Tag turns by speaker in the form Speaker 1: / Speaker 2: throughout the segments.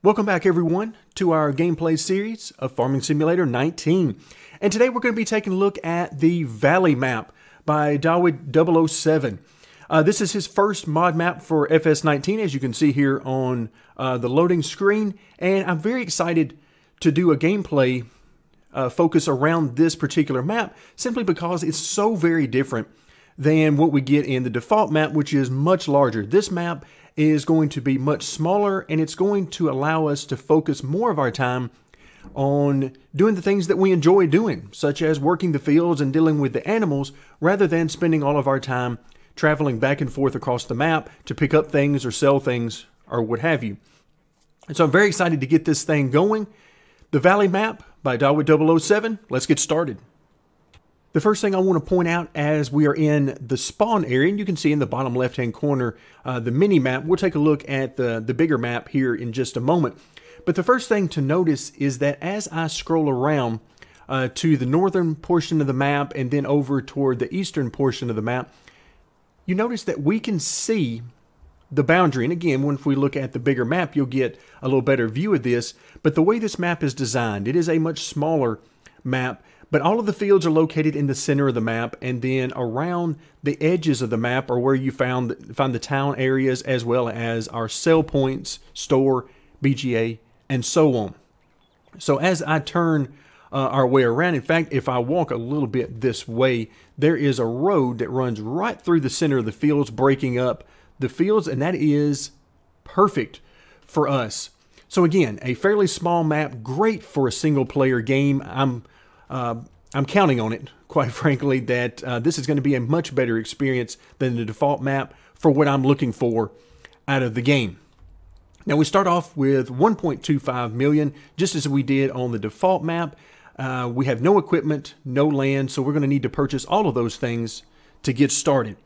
Speaker 1: Welcome back everyone to our gameplay series of Farming Simulator 19. And today we're going to be taking a look at the Valley map by Dawid007. This is his first mod map for FS19, as you can see here on the loading screen. And I'm very excited to do a gameplay focus around this particular map, simply because it's so very different than what we get in the default map, which is much larger. This map is going to be much smaller, and it's going to allow us to focus more of our time on doing the things that we enjoy doing, such as working the fields and dealing with the animals, rather than spending all of our time traveling back and forth across the map to pick up things or sell things or what have you. And so I'm very excited to get this thing going. The Valley map by Dawid007. Let's get started. The first thing I want to point out, as we are in the spawn area, and you can see in the bottom left-hand corner the mini map. We'll take a look at the bigger map here in just a moment. But the first thing to notice is that as I scroll around to the northern portion of the map and then over toward the eastern portion of the map, you notice that we can see the boundary. And again, once we look at the bigger map, you'll get a little better view of this. But the way this map is designed, it is a much smaller map. But all of the fields are located in the center of the map, and then around the edges of the map are where you find the town areas, as well as our sell points, store, BGA, and so on. So as I turn our way around, in fact, if I walk a little bit this way, there is a road that runs right through the center of the fields, breaking up the fields, and that is perfect for us. So again, a fairly small map, great for a single player game. I'm counting on it, quite frankly, that this is going to be a much better experience than the default map for what I'm looking for out of the game. Now, we start off with 1.25 million, just as we did on the default map. We have no equipment, no land, so we're going to need to purchase all of those things to get started.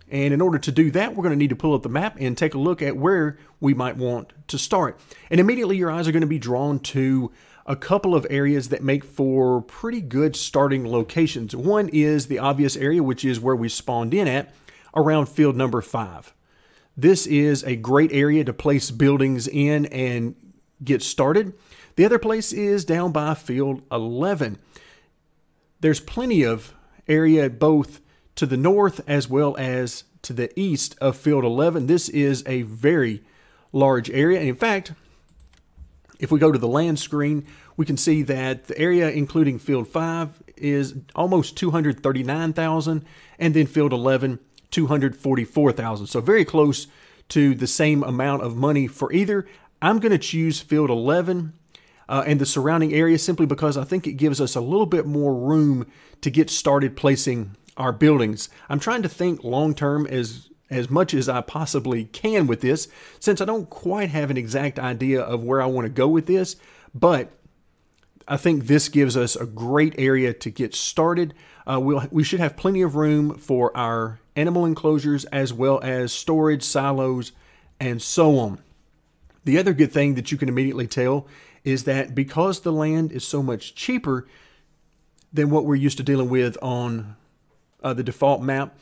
Speaker 1: And in order to do that, we're going to need to pull up the map and take a look at where we might want to start. And immediately your eyes are going to be drawn to a couple of areas that make for pretty good starting locations. One is the obvious area, which is where we spawned in at, around field number 5. This is a great area to place buildings in and get started. The other place is down by field 11. There's plenty of area both to the north as well as to the east of field 11. This is a very large area. And in fact, if we go to the land screen, we can see that the area including field 5 is almost 239,000, and then field 11, 244,000. So very close to the same amount of money for either. I'm going to choose field 11 and the surrounding area simply because I think it gives us a little bit more room to get started placing our buildings. I'm trying to think long-term as much as I possibly can with this, since I don't quite have an exact idea of where I want to go with this, but I think this gives us a great area to get started. We should have plenty of room for our animal enclosures, as well as storage, silos, and so on. The other good thing that you can immediately tell is that because the land is so much cheaper than what we're used to dealing with on the default map,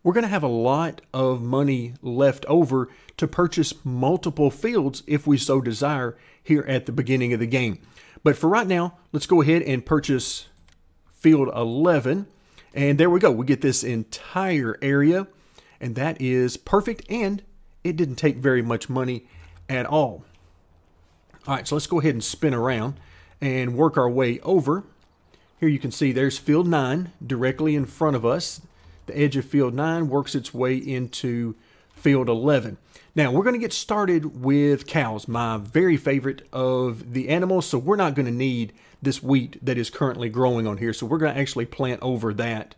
Speaker 1: we're going to have a lot of money left over to purchase multiple fields if we so desire here at the beginning of the game. But for right now, let's go ahead and purchase field 11. And there we go. We get this entire area, and that is perfect, and it didn't take very much money at all. All right, so let's go ahead and spin around and work our way over. Here you can see there's field 9 directly in front of us. The edge of field 9 works its way into field 11. Now, we're going to get started with cows, my very favorite of the animals, so we're not going to need this wheat that is currently growing on here, so we're going to actually plant over that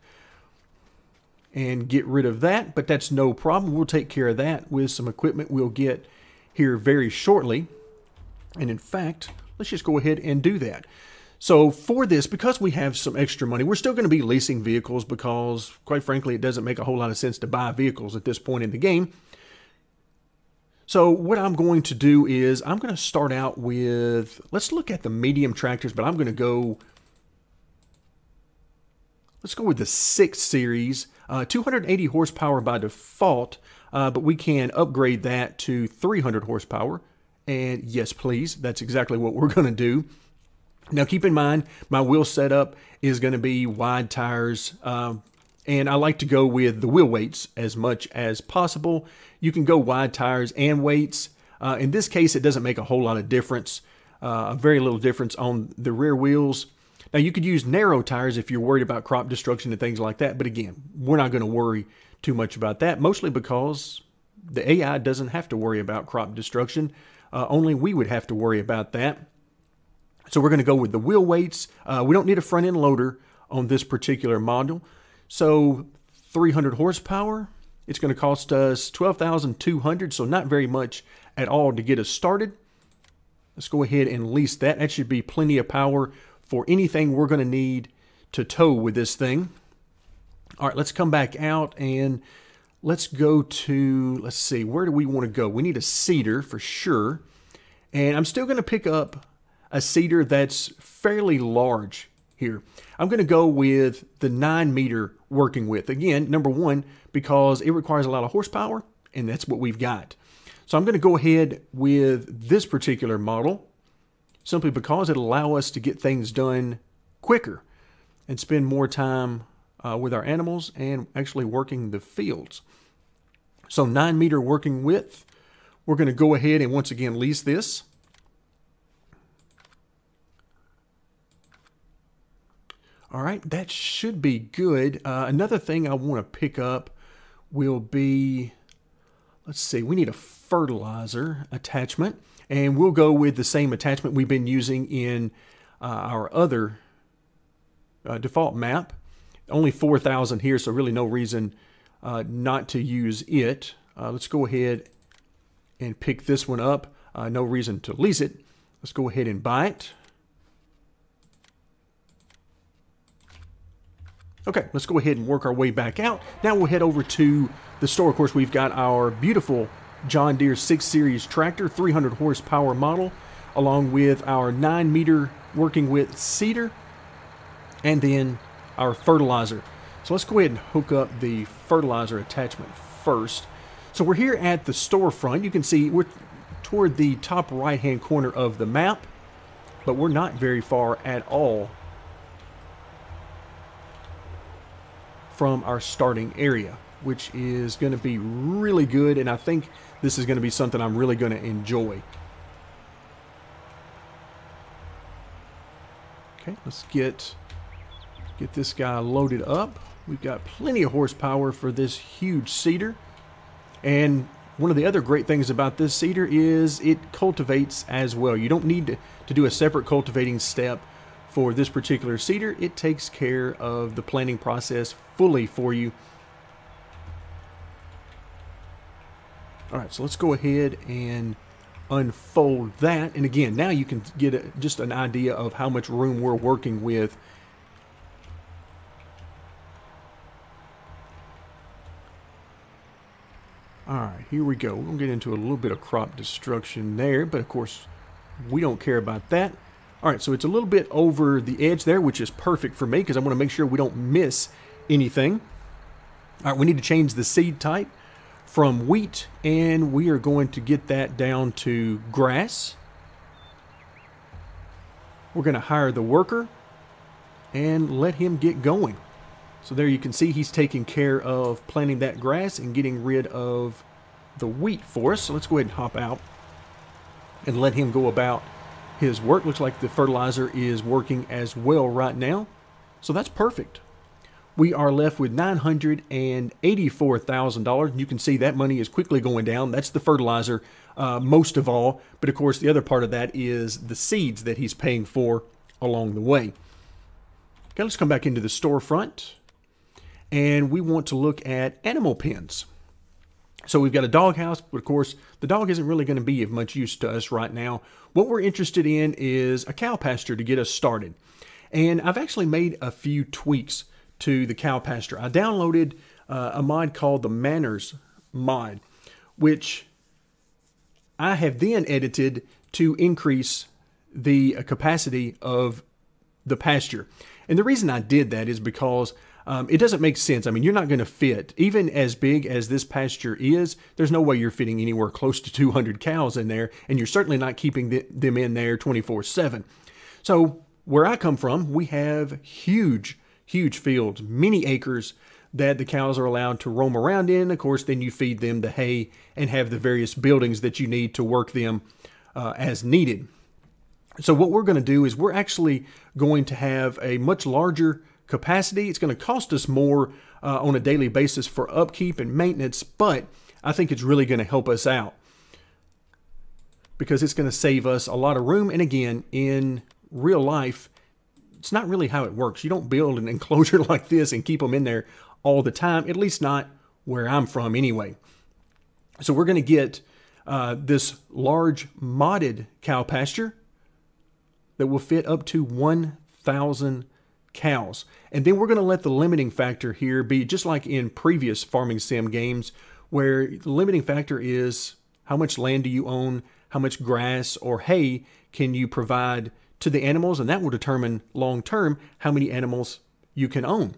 Speaker 1: and get rid of that, but that's no problem. We'll take care of that with some equipment we'll get here very shortly. And in fact, let's just go ahead and do that. So for this, because we have some extra money, we're still going to be leasing vehicles because, quite frankly, it doesn't make a whole lot of sense to buy vehicles at this point in the game. So what I'm going to do is I'm going to start out with, let's look at the medium tractors, but I'm going to go, let's go with the 6 series, 280 horsepower by default, but we can upgrade that to 300 horsepower And yes, please, that's exactly what we're going to do. Now, keep in mind, my wheel setup is going to be wide tires, and I like to go with the wheel weights as much as possible. You can go wide tires and weights. In this case, it doesn't make a whole lot of difference, very little difference on the rear wheels. Now, you could use narrow tires if you're worried about crop destruction and things like that, but again, we're not going to worry too much about that, mostly because the AI doesn't have to worry about crop destruction. Only we would have to worry about that. So we're going to go with the wheel weights. We don't need a front end loader on this particular model. So 300 horsepower, it's going to cost us $12,200, so not very much at all to get us started. Let's go ahead and lease that. That should be plenty of power for anything we're going to need to tow with this thing. All right, let's come back out and let's go to, let's see, where do we want to go? We need a seeder for sure. And I'm still going to pick up a seeder that's fairly large here. I'm going to go with the 9-meter working width. Again, number one, because it requires a lot of horsepower, and that's what we've got. So I'm going to go ahead with this particular model, simply because it'll allow us to get things done quicker and spend more time with our animals and actually working the fields. So 9-meter working width. We're going to go ahead and once again lease this. All right, that should be good. Another thing I want to pick up will be, let's see, we need a fertilizer attachment, and we'll go with the same attachment we've been using in our other default map. Only 4,000 here, so really no reason not to use it. Let's go ahead and pick this one up. No reason to lease it. Let's go ahead and buy it. Okay, let's go ahead and work our way back out. Now we'll head over to the store. Of course, we've got our beautiful John Deere 6 Series tractor, 300 horsepower model, along with our 9-meter working width seeder, and then our fertilizer. So let's go ahead and hook up the fertilizer attachment first. So we're here at the storefront. You can see we're toward the top right-hand corner of the map, but we're not very far at all from our starting area, which is going to be really good, and I think this is going to be something I'm really going to enjoy. Okay, let's get this guy loaded up. We've got plenty of horsepower for this huge seeder, and one of the other great things about this seeder is it cultivates as well. You don't need to do a separate cultivating step for this particular seeder. It takes care of the planting process fully for you. All right, so let's go ahead and unfold that. And again, now you can get just an idea of how much room we're working with. All right, here we go. We're going to get into a little bit of crop destruction there, but of course, we don't care about that. All right, so it's a little bit over the edge there, which is perfect for me because I want to make sure we don't miss anything. All right, we need to change the seed type from wheat, and we are going to get that down to grass. We're going to hire the worker and let him get going. So there you can see he's taking care of planting that grass and getting rid of the wheat for us. So let's go ahead and hop out and let him go about his work. Looks like the fertilizer is working as well right now. So that's perfect. We are left with $984,000. You can see that money is quickly going down. That's the fertilizer most of all. But of course, the other part of that is the seeds that he's paying for along the way. Okay, let's come back into the storefront. And we want to look at animal pens. So we've got a dog house, but of course, the dog isn't really going to be of much use to us right now. What we're interested in is a cow pasture to get us started. And I've actually made a few tweaks to the cow pasture. I downloaded a mod called the Manners mod, which I have then edited to increase the capacity of the pasture. And the reason I did that is because It doesn't make sense. I mean, you're not going to fit, even as big as this pasture is, there's no way you're fitting anywhere close to 200 cows in there, and you're certainly not keeping them in there 24/7. So where I come from, we have huge fields, many acres that the cows are allowed to roam around in. Of course, then you feed them the hay and have the various buildings that you need to work them as needed. So what we're going to do is we're actually going to have a much larger capacity. It's going to cost us more on a daily basis for upkeep and maintenance, but I think it's really going to help us out because it's going to save us a lot of room. And again, in real life, it's not really how it works. You don't build an enclosure like this and keep them in there all the time, at least not where I'm from anyway. So we're going to get this large modded cow pasture that will fit up to 1,000 cows. And then we're going to let the limiting factor here be just like in previous farming sim games, where the limiting factor is how much land do you own, how much grass or hay can you provide to the animals, and that will determine long term how many animals you can own.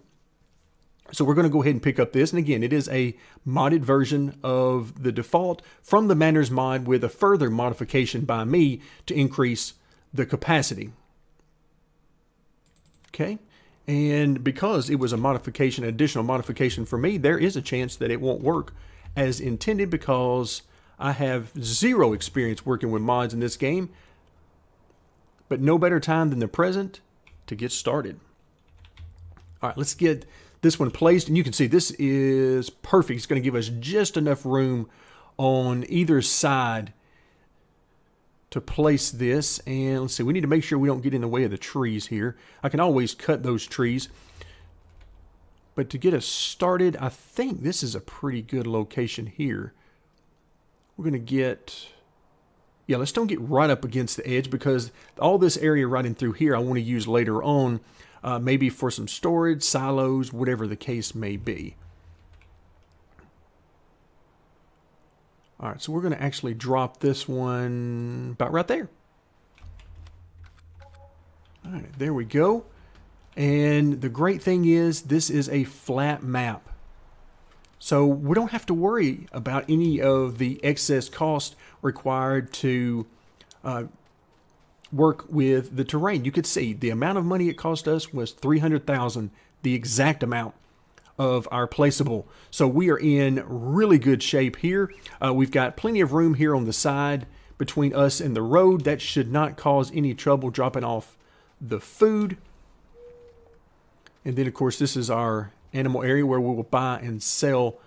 Speaker 1: So we're going to go ahead and pick up this, and again, it is a modded version of the default from the Manners mod with a further modification by me to increase the capacity. Okay, and because it was a modification, additional modification for me, there is a chance that it won't work as intended because I have zero experience working with mods in this game, but no better time than the present to get started. All right, let's get this one placed, and you can see this is perfect. It's going to give us just enough room on either side to place this. And let's see, we need to make sure we don't get in the way of the trees here. I can always cut those trees, but to get us started, I think this is a pretty good location here. We're going to get, yeah, let's don't get right up against the edge because all this area right in through here I want to use later on, maybe for some storage, silos, whatever the case may be. All right, so we're going to actually drop this one about right there. All right, there we go. And the great thing is this is a flat map. So we don't have to worry about any of the excess cost required to work with the terrain. You could see the amount of money it cost us was $300,000, the exact amount of our placeable. So we are in really good shape here. We've got plenty of room here on the side between us and the road. That should not cause any trouble dropping off the food. And then of course this is our animal area where we will buy and sell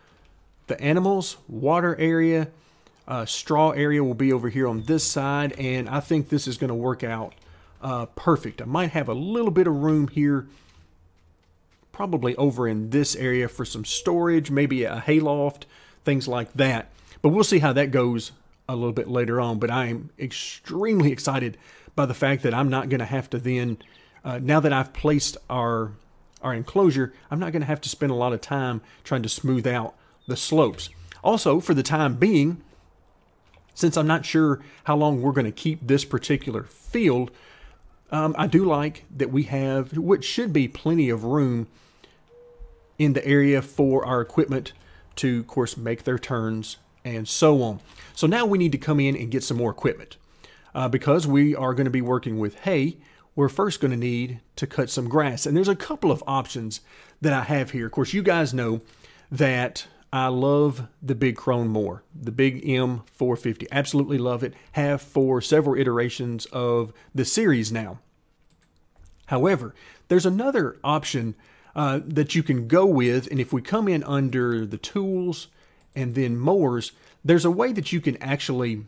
Speaker 1: the animals. Water area, straw area will be over here on this side, and I think this is going to work out perfect. I might have a little bit of room here, probably over in this area for some storage, maybe a hayloft, things like that. But we'll see how that goes a little bit later on. But I am extremely excited by the fact that I'm not going to have to then, now that I've placed our enclosure, I'm not going to have to spend a lot of time trying to smooth out the slopes. Also, for the time being, since I'm not sure how long we're going to keep this particular field, I do like that we have what should be plenty of room in the area for our equipment to, of course, make their turns and so on. So now we need to come in and get some more equipment. Because we are going to be working with hay, we're first going to need to cut some grass. And there's a couple of options that I have here. Of course, you guys know that I love the big Krone mower, the big M450. Absolutely love it. Have for several iterations of the series now. However, there's another option that you can go with, and if we come in under the tools and then mowers, there's a way that you can actually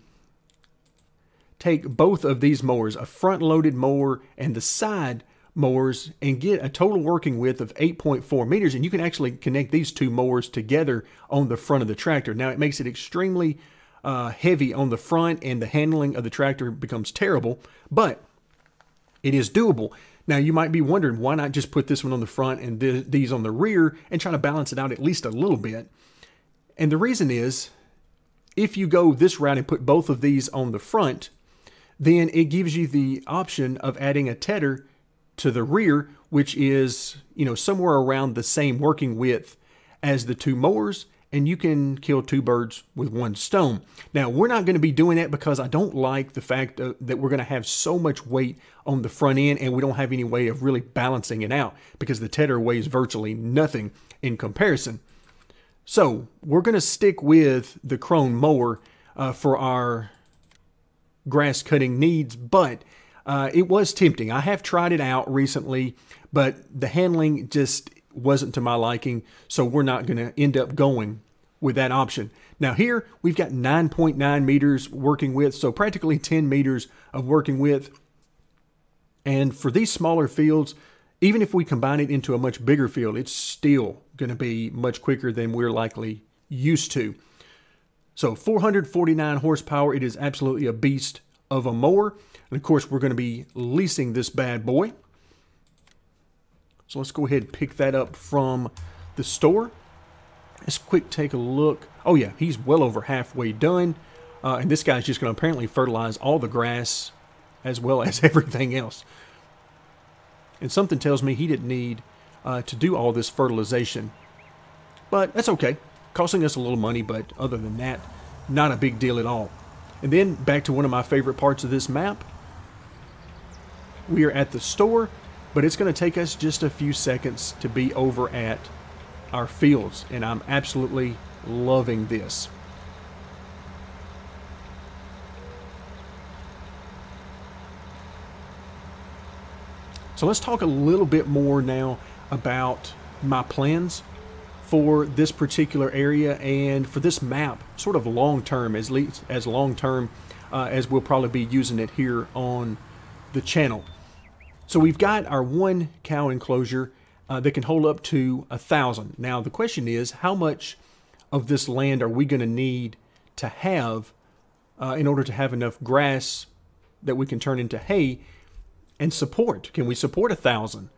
Speaker 1: take both of these mowers, a front-loaded mower and the side mowers, and get a total working width of 8.4 meters, and you can actually connect these two mowers together on the front of the tractor. Now, it makes it extremely heavy on the front, and the handling of the tractor becomes terrible, but it is doable. Now, you might be wondering, why not just put this one on the front and these on the rear and try to balance it out at least a little bit? And the reason is, if you go this route and put both of these on the front, then it gives you the option of adding a tedder to the rear, which is, somewhere around the same working width as the two mowers, and you can kill two birds with one stone. Now, we're not going to be doing that because I don't like the fact that we're going to have so much weight on the front end, and we don't have any way of really balancing it out because the tedder weighs virtually nothing in comparison. So we're going to stick with the Krone mower for our grass cutting needs, but it was tempting. I have tried it out recently, but the handling just wasn't to my liking, so we're not going to end up going with that option. Now here we've got 9.9 meters working width, so practically 10 meters of working width. And for these smaller fields, even if we combine it into a much bigger field, it's still going to be much quicker than we're likely used to. So 449 horsepower, it is absolutely a beast of a mower. And of course, we're going to be leasing this bad boy. So let's go ahead and pick that up from the store. Let's quick take a look. Oh yeah, he's well over halfway done. And this guy's just going to apparently fertilize all the grass as well as everything else. And something tells me he didn't need to do all this fertilization. But that's okay. Costing us a little money, but other than that, not a big deal at all. And then back to one of my favorite parts of this map. We are at the store, but it's going to take us just a few seconds to be over at our fields. And I'm absolutely loving this. So let's talk a little bit more now about my plans for this particular area and for this map, sort of long-term, as long-term as we'll probably be using it here on the channel. So we've got our 1 cow enclosure that can hold up to 1,000. Now the question is, how much of this land are we going to need to have in order to have enough grass that we can turn into hay and support? Can we support 1,000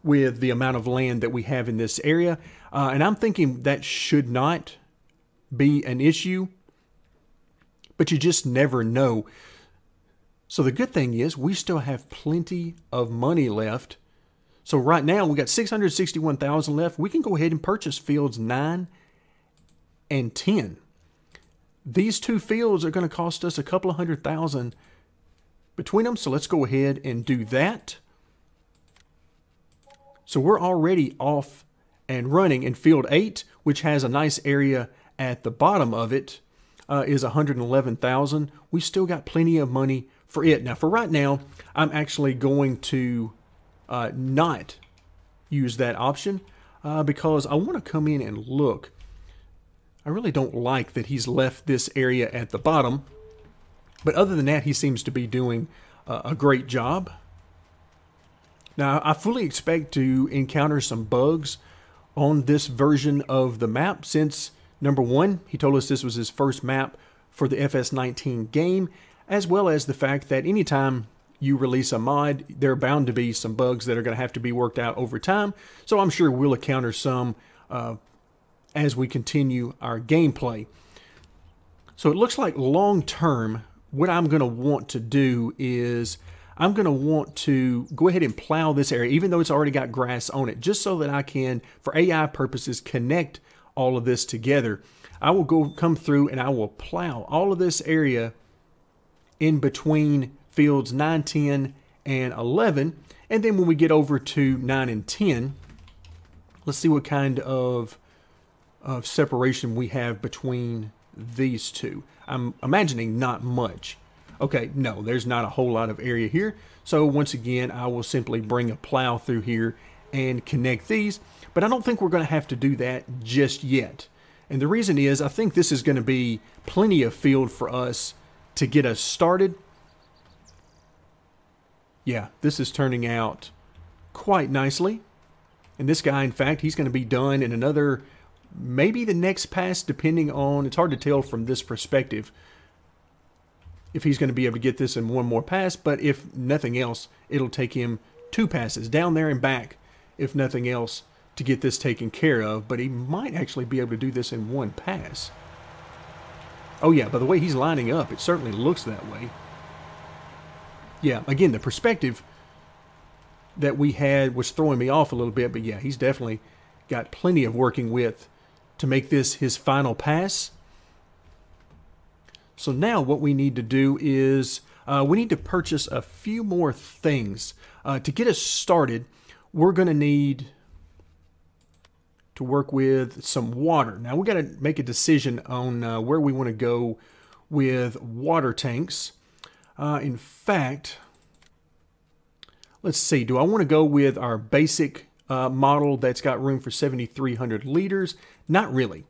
Speaker 1: with the amount of land that we have in this area? And I'm thinking that should not be an issue, but you just never know. So the good thing is we still have plenty of money left. So right now we got 661,000 left. We can go ahead and purchase fields 9 and 10. These two fields are going to cost us a couple of $100,000 between them. So let's go ahead and do that. So we're already off and running, in field 8, which has a nice area at the bottom of it, is 111,000. We still got plenty of money for it. Now for right now, I'm actually going to not use that option because I want to come in and look. I really don't like that he's left this area at the bottom, but other than that, he seems to be doing a great job. Now, I fully expect to encounter some bugs on this version of the map since, number one, he told us this was his first map for the FS19 game, as well as the fact that anytime you release a mod, there are bound to be some bugs that are going to have to be worked out over time. So I'm sure we'll encounter some as we continue our gameplay. So it looks like long term, what I'm going to want to do is I'm going to want to go ahead and plow this area, even though it's already got grass on it, just so that I can, for AI purposes, connect all of this together. I will come through and I will plow all of this area in between fields 9, 10, and 11. And then when we get over to 9 and 10, let's see what kind of separation we have between these two. I'm imagining not much. Okay, no, there's not a whole lot of area here. So once again, I will simply bring a plow through here and connect these. But I don't think we're going to have to do that just yet. And the reason is I think this is going to be plenty of field for us to get us started. Yeah, this is turning out quite nicely. And this guy, in fact, he's going to be done in another, maybe the next pass, depending on, it's hard to tell from this perspective if he's going to be able to get this in one more pass, but if nothing else, it'll take him 2 passes down there and back, if nothing else, to get this taken care of. But he might actually be able to do this in 1 pass. Oh yeah, by the way he's lining up, it certainly looks that way. Yeah, again, the perspective that we had was throwing me off a little bit, but yeah, he's definitely got plenty of working with to make this his final pass. So now what we need to do is we need to purchase a few more things. To get us started, we're going to need to work with some water. Now we got to make a decision on where we want to go with water tanks. In fact, let's see, do I want to go with our basic model that's got room for 7,300 liters? Not really.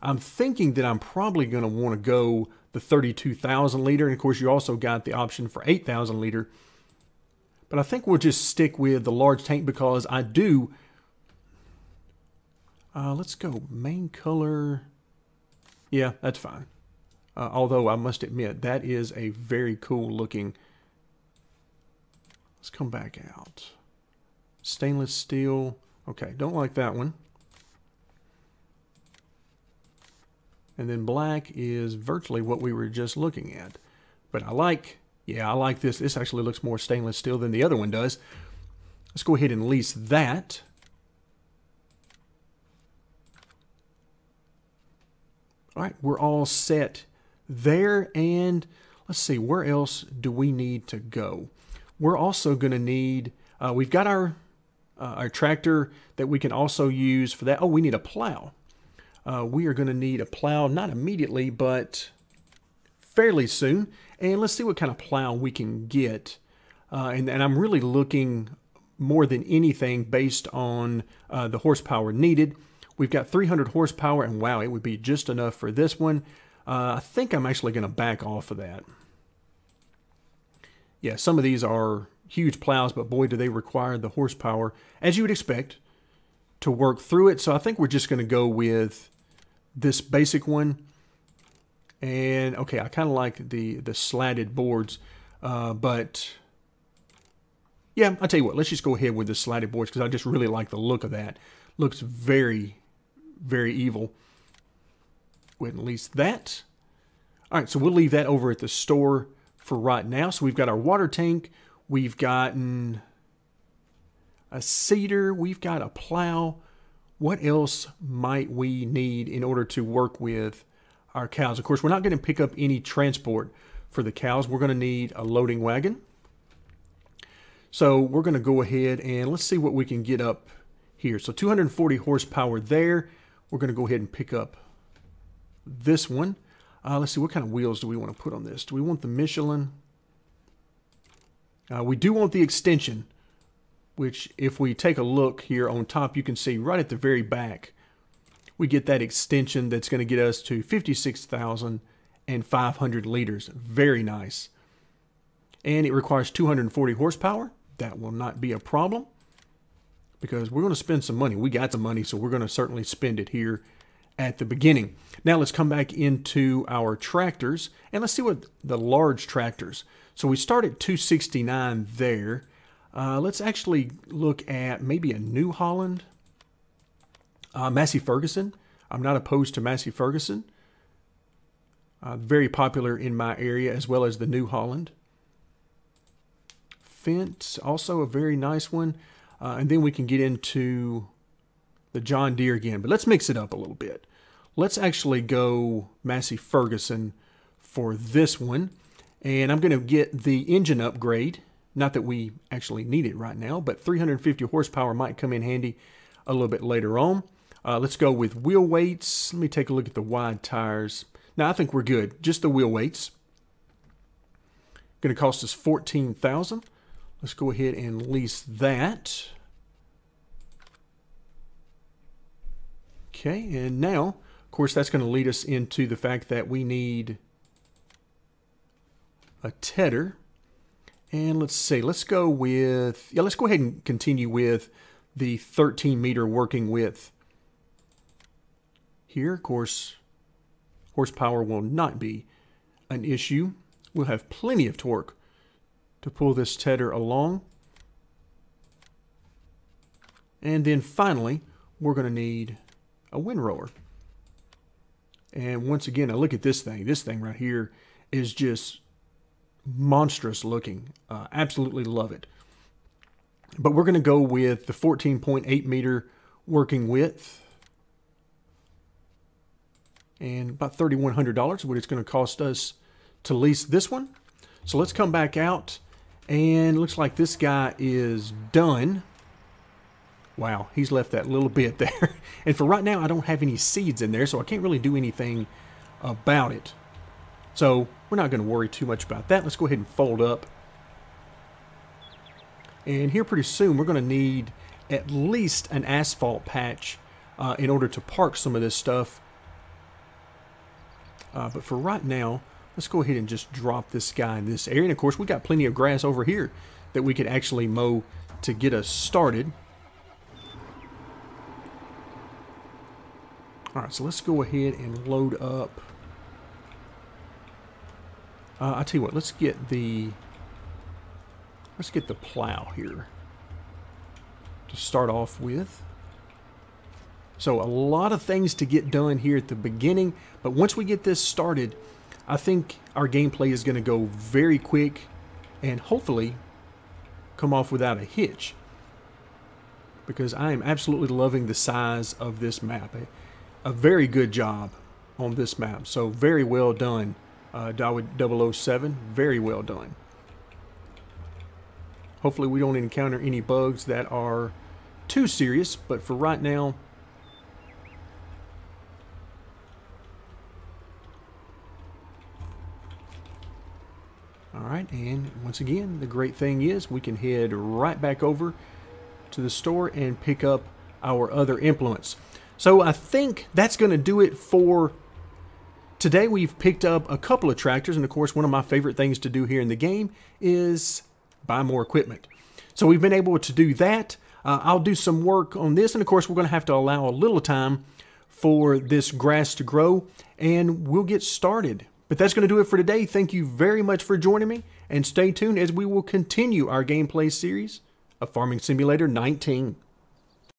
Speaker 1: I'm thinking that I'm probably going to want to go the 32,000 liter. And of course, you also got the option for 8,000 liter. But I think we'll just stick with the large tank because I do. Let's go main color. Yeah, that's fine. Although I must admit, that is a very cool looking. Let's come back out. Stainless steel. Okay, don't like that one. And then black is virtually what we were just looking at. But I like this. This actually looks more stainless steel than the other one does. Let's go ahead and lease that. All right, we're all set there. And let's see, where else do we need to go? We're also going to need, we've got our tractor that we can also use for that. Oh, we need a plow. We are going to need a plow, not immediately, but fairly soon. And let's see what kind of plow we can get. And I'm really looking more than anything based on the horsepower needed. We've got 300 horsepower, and wow, it would be just enough for this one. I think I'm actually going to back off of that. Yeah, some of these are huge plows, but boy, do they require the horsepower, as you would expect, to work through it. So I think we're just going to go with this basic one. And okay, I kind of like the slatted boards, but yeah, I'll tell you what, let's just go ahead with the slatted boards because I just really like the look of that. Looks very, very evil. Go ahead and lease that. All right, so we'll leave that over at the store for right now. So we've got our water tank, we've gotten a seeder, we've got a plow. What else might we need in order to work with our cows? Of course, we're not going to pick up any transport for the cows. We're going to need a loading wagon. So we're going to go ahead and let's see what we can get up here. So 240 horsepower there. We're going to go ahead and pick up this one. Let's see, what kind of wheels do we want to put on this? Do we want the Michelin? We do want the extension, which if we take a look here on top, you can see right at the very back, we get that extension that's going to get us to 56,500 liters. Very nice. And it requires 240 horsepower. That will not be a problem because we're going to spend some money. We got some money, so we're going to certainly spend it here at the beginning. Now let's come back into our tractors and let's see what the large tractors. So we start at 269 there. Let's actually look at maybe a New Holland. Massey Ferguson. I'm not opposed to Massey Ferguson. Very popular in my area as well as the New Holland. Fendt, also a very nice one. And then we can get into the John Deere again. But let's mix it up a little bit. Let's actually go Massey Ferguson for this one. And I'm going to get the engine upgrade. Not that we actually need it right now, but 350 horsepower might come in handy a little bit later on. Let's go with wheel weights. Let me take a look at the wide tires. Now, I think we're good. Just the wheel weights. Going to cost us $14,000. Let's go ahead and lease that. Okay, and now, of course, that's going to lead us into the fact that we need a tedder. And let's see, let's go with, yeah, let's go ahead and continue with the 13 meter working width. Here, of course, horsepower will not be an issue. We'll have plenty of torque to pull this tedder along. And then finally, we're going to need a windrower. And once again, now look at this thing. This thing right here is just monstrous looking. Absolutely love it. but we're going to go with the 14.8 meter working width. And about $3,100 is what it's going to cost us to lease this one. So let's come back out, and it looks like this guy is done. Wow, he's left that little bit there. And for right now, I don't have any seeds in there, so I can't really do anything about it. So we're not going to worry too much about that. Let's go ahead and fold up. And here pretty soon, we're going to need at least an asphalt patch in order to park some of this stuff. But for right now, let's go ahead and just drop this guy in this area. And of course, we got plenty of grass over here that we could actually mow to get us started. All right, so let's go ahead and load up. I tell you what, let's get the plow here to start off with. So a lot of things to get done here at the beginning, but once we get this started, I think our gameplay is going to go very quick and hopefully come off without a hitch, because I am absolutely loving the size of this map. A very good job on this map, so very well done, Dawood 007, very well done. Hopefully we don't encounter any bugs that are too serious, but for right now, Alright, and once again, the great thing is we can head right back over to the store and pick up our other implements. So I think that's going to do it for today. We've picked up a couple of tractors, and of course one of my favorite things to do here in the game is buy more equipment. So we've been able to do that. I'll do some work on this, and of course we're going to have to allow a little time for this grass to grow, and we'll get started. But that's going to do it for today. Thank you very much for joining me, and stay tuned as we will continue our gameplay series of Farming Simulator 19.